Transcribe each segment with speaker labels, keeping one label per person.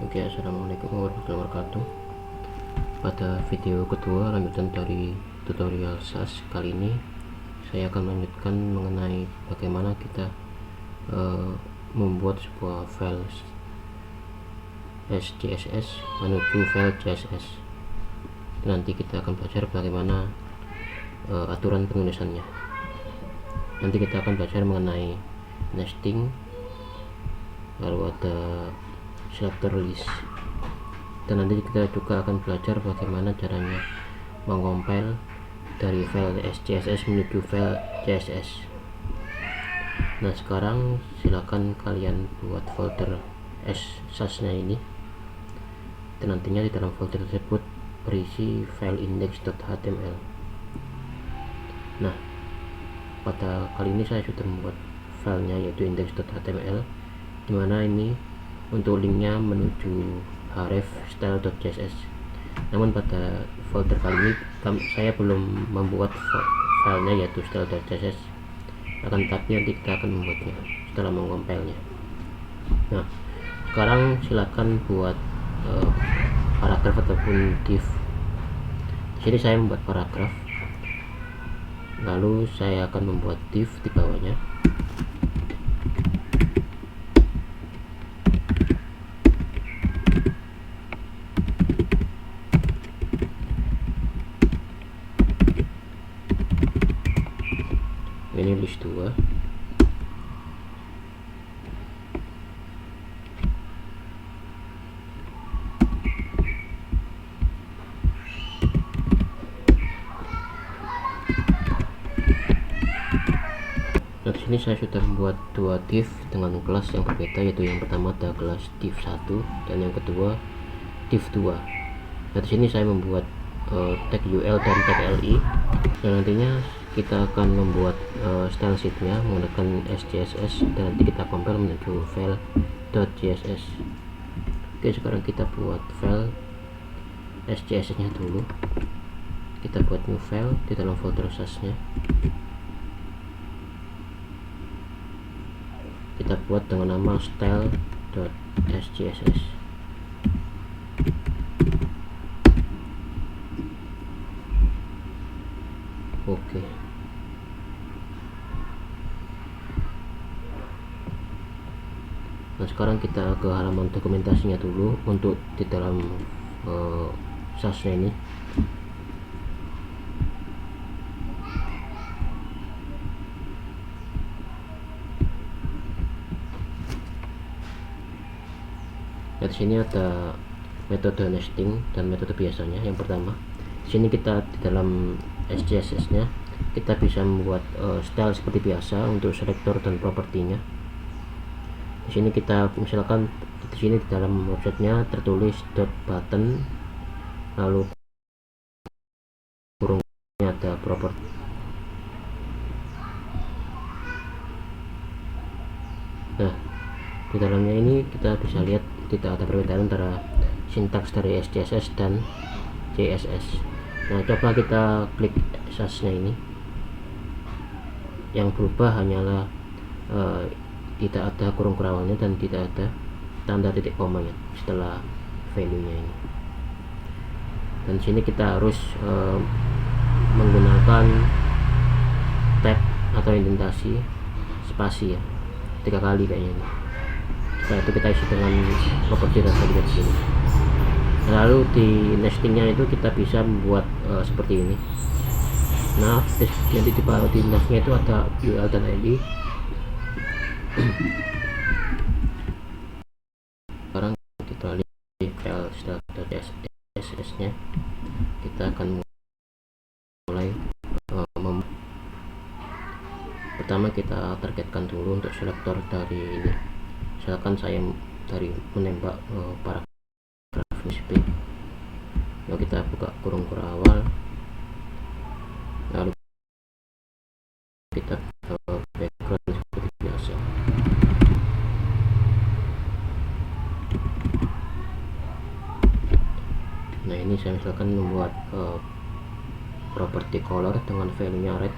Speaker 1: Oke, assalamualaikum warahmatullahi wabarakatuh. Pada video kedua lanjutan dari tutorial SAS kali ini, saya akan melanjutkan mengenai bagaimana kita membuat sebuah file SCSS menuju file CSS. Nanti kita akan belajar bagaimana aturan penulisannya. Nanti kita akan belajar mengenai nesting, lalu ada selector list, dan nanti kita juga akan belajar bagaimana caranya mengompil dari file SCSS menuju file CSS. Nah, sekarang silakan kalian buat folder SAS nya ini, dan nantinya di dalam folder tersebut berisi file index.html. Nah, pada kali ini saya sudah membuat filenya yaitu index.html, dimana ini untuk linknya menuju href style.css. Namun pada folder kali ini saya belum membuat filenya yaitu style.css, akan tetapi nanti kita akan membuatnya setelah mengompilnya. Nah, sekarang silakan buat paragraf ataupun div. Di sini saya membuat paragraf, lalu saya akan membuat div di bawahnya. Ini list 2. Nah, di sini saya sudah membuat dua div dengan kelas yang berbeda, yaitu yang pertama ada kelas div 1 dan yang kedua div 2. Nah, di sini saya membuat tag UL dan tag LI, dan nantinya kita akan membuat style sheetnya menggunakan SCSS, dan nanti kita compile menuju file .css. Oke, sekarang kita buat file SCSS nya dulu. Kita buat new file di dalam folder SAS nya. Kita buat dengan nama style.scss. Oke. Nah, sekarang kita ke halaman dokumentasinya dulu untuk di dalam SAS nya ini. Nah, di sini ada metode nesting dan metode biasanya. Yang pertama, di sini kita di dalam SCSS nya kita bisa membuat style seperti biasa untuk selektor dan propertinya. Di sini kita misalkan di sini di dalam websitenya tertulis .button, lalu kurungnya ada properti. Nah, di dalamnya ini kita bisa lihat tidak ada perbedaan antara sintaks dari SCSS dan CSS. Nah, coba kita klik SAS nya ini. Yang berubah hanyalah tidak ada kurung kerawalnya dan tidak ada tanda titik koma ya setelah value nya ini. Dan sini kita harus menggunakan tab atau indentasi spasi ya 3 kali kayaknya ini. Setelah itu kita isi dengan properti dan tadi di sini. Lalu di nestingnya itu kita bisa membuat seperti ini. Nah, jadi di bawah di navnya itu ada UL dan LI. Sekarang kita lihat file style.css nya. Kita akan mulai pertama kita targetkan dulu untuk selektor dari ini. Misalkan saya dari menembak paragraf SP. Lalu kita buka kurung awal, lalu kita background seperti biasa. Nah, ini saya misalkan membuat property color dengan value nya red.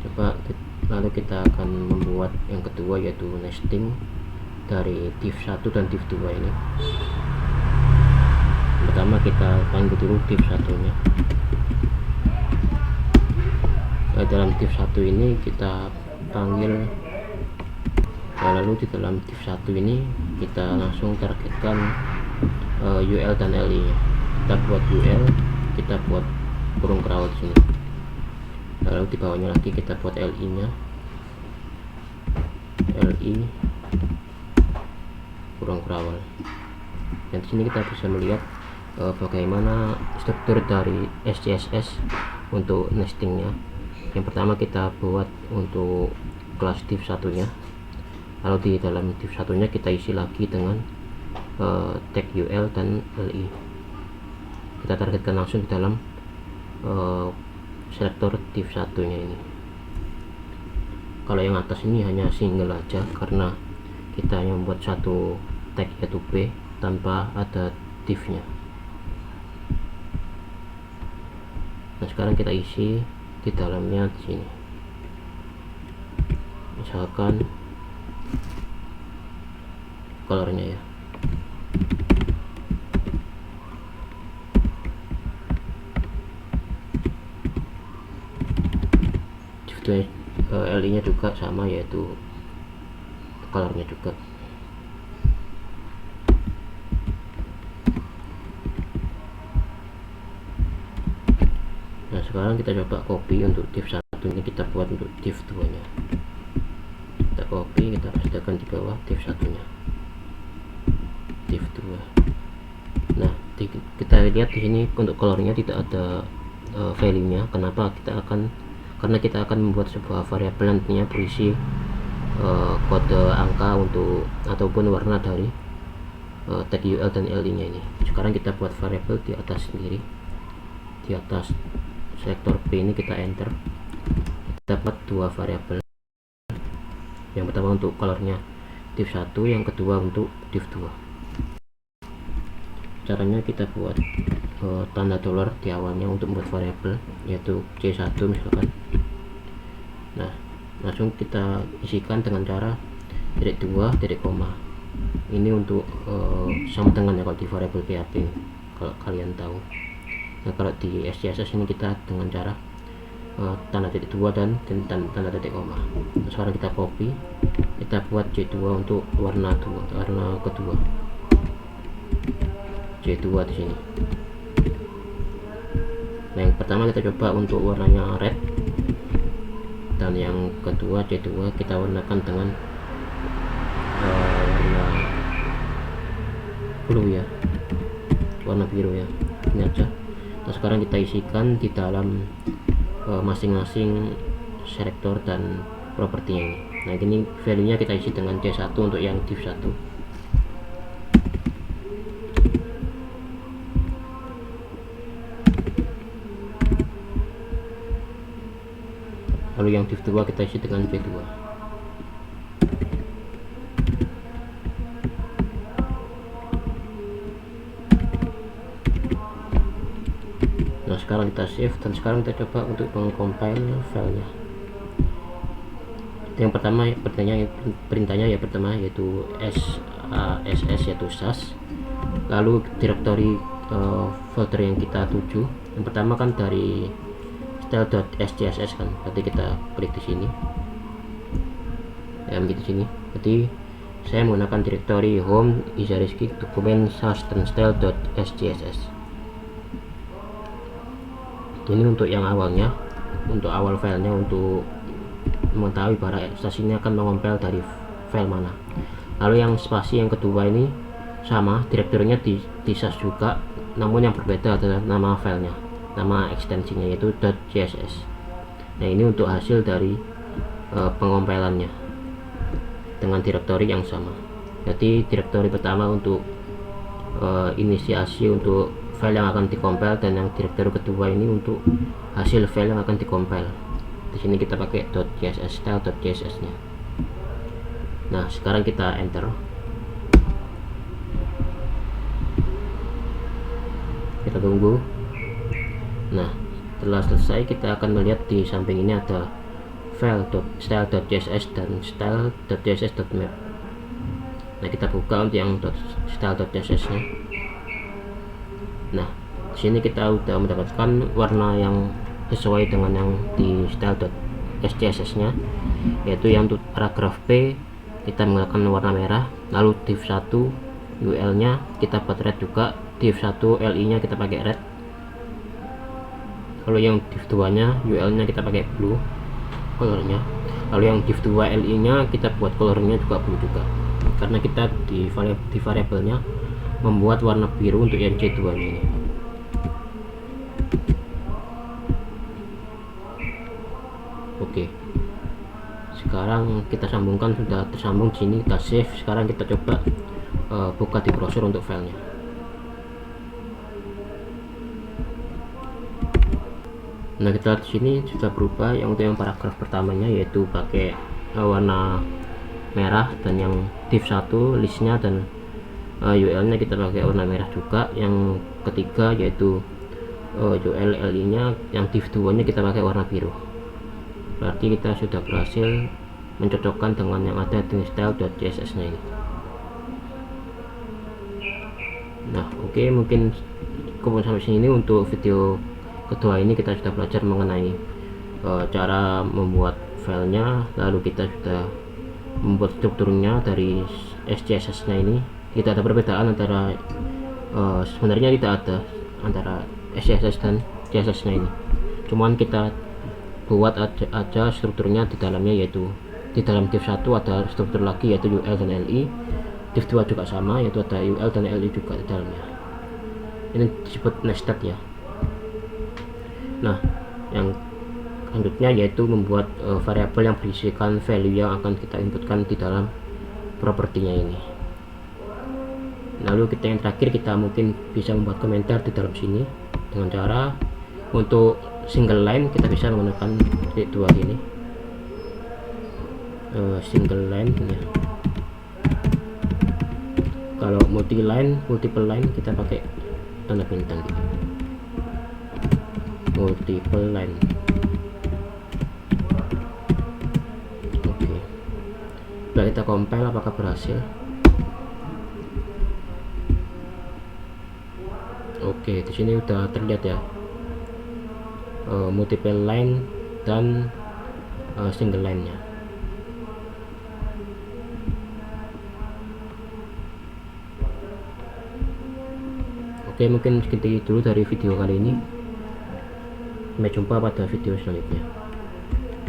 Speaker 1: Coba lalu kita akan membuat yang kedua yaitu nesting dari div 1 dan div 2 ini. Pertama kita panggil dulu div 1 nya. Dalam div 1 ini kita panggil, lalu di dalam div 1 ini kita langsung targetkan UL dan LI nya. Kita buat UL, kita buat kurung crawl di sini, lalu di bawahnya lagi kita buat LI nya, LI kurung crawl. Dan di sini kita bisa melihat bagaimana struktur dari SCSS untuk nestingnya. Yang pertama kita buat untuk kelas div 1 nya, lalu di dalam div 1 nya kita isi lagi dengan tag UL dan LI. Kita targetkan langsung di dalam selektor div 1 nya ini. Kalau yang atas ini hanya single aja karena kita hanya membuat satu tag yaitu B tanpa ada div nya. Nah sekarang kita isi di dalamnya di sini, misalkan colornya ya. LI nya juga sama, yaitu colornya juga. Nah sekarang kita coba copy untuk div 1 ini, kita buat untuk div 2 nya. Kita copy, kita pastekan di bawah div 1 nya, div 2. Nah kita lihat di sini untuk colornya tidak ada value nya. Kenapa? Karena kita akan membuat sebuah variabel nantinya berisi kode angka untuk ataupun warna dari tag UL dan LI nya ini. Sekarang kita buat variabel di atas sendiri, di atas sektor B ini kita enter. Kita buat dua variabel, yang pertama untuk colornya div 1, yang kedua untuk div 2. Caranya kita buat tanda dolar di awalnya untuk membuat variabel, yaitu C1 misalkan. Nah langsung kita isikan dengan cara titik 2 titik koma. Ini untuk sama dengan ya kalau di variabel PHP, kalau kalian tahu. Nah kalau di SCSS ini kita dengan cara tanda titik 2 dan tanda titik koma. Nah, sekarang kita copy, kita buat C2 untuk warna kedua, C2 di sini. Nah yang pertama kita coba untuk warnanya red, dan yang kedua C2 kita warnakan dengan warna blue ya, warna biru ya, ini aja. Nah sekarang kita isikan di dalam masing-masing selektor dan propertinya ini. Nah ini value nya kita isi dengan C1 untuk yang div 1. Lalu yang div 2 kita isi dengan B2. Nah sekarang kita save, dan sekarang kita coba untuk mengcompile filenya. Yang pertama perintahnya ya pertama yaitu SASS yaitu SAS, lalu direktori folder yang kita tuju. Yang pertama kan dari style.scss kan, berarti kita klik di sini ya, begitu sini. Berarti saya menggunakan direktori home isariski dokumen SAS dan style.scss. Ini untuk yang awalnya, untuk awal filenya, untuk mengetahui bahwa SAS ini akan mengompil dari file mana. Lalu yang spasi yang kedua ini sama, direktorinya di SAS juga, namun yang berbeda adalah nama filenya, nama ekstensinya yaitu .css. Nah ini untuk hasil dari pengompilannya dengan direktori yang sama. Jadi direktori pertama untuk inisiasi untuk file yang akan dikompil, dan yang direktori kedua ini untuk hasil file yang akan dikompil. Di sini kita pakai .css, style.css nya. Nah sekarang kita enter, kita tunggu. Nah setelah selesai kita akan melihat di samping ini ada file .style.css dan style.css.map. Nah, kita buka untuk yang style.css nya. Nah, di sini kita udah mendapatkan warna yang sesuai dengan yang di style.css nya, yaitu yang untuk paragraf P kita menggunakan warna merah, lalu div 1 UL nya kita buat red juga, div 1 LI nya kita pakai red, lalu yang div 2 nya UL nya kita pakai blue colornya, lalu yang div 2 LI nya kita buat colornya juga blue juga, karena kita di variabelnya membuat warna biru untuk yang C2 ini. Oke, sekarang kita sambungkan, sudah tersambung di sini, kita save. Sekarang kita coba buka di browser untuk filenya. Nah, kita lihat di sini sudah berubah. Yang untuk yang paragraf pertamanya yaitu pakai warna merah, dan yang div 1 listnya dan UL nya kita pakai warna merah juga. Yang ketiga yaitu UL LI nya, yang div 2 nya kita pakai warna biru. Berarti kita sudah berhasil mencocokkan dengan yang ada di style.css nya ini. Nah, oke, mungkin cukup sampai sini untuk video kedua ini. Kita sudah belajar mengenai cara membuat filenya, lalu kita sudah membuat strukturnya dari SCSS nya ini. Tidak ada perbedaan antara sebenarnya tidak ada antara SCSS dan CSS nya ini, cuman kita buat aja strukturnya di dalamnya, yaitu di dalam div 1 ada struktur lagi yaitu UL dan LI, div 2 juga sama yaitu ada UL dan LI juga di dalamnya. Ini disebut nested ya. Nah, yang selanjutnya yaitu membuat variabel yang berisikan value yang akan kita inputkan di dalam propertinya ini. Lalu yang terakhir, kita mungkin bisa membuat komentar di dalam sini dengan cara untuk single line kita bisa menggunakan titik 2 ini, single line ya. Kalau multiple line kita pakai tanda bintang gitu. Multiple line. Oke. Setelah kita compile, apakah berhasil? Oke, di sini udah terlihat ya, multiple line dan single line nya. Oke, mungkin segitu dulu dari video kali ini. Sampai jumpa pada video selanjutnya.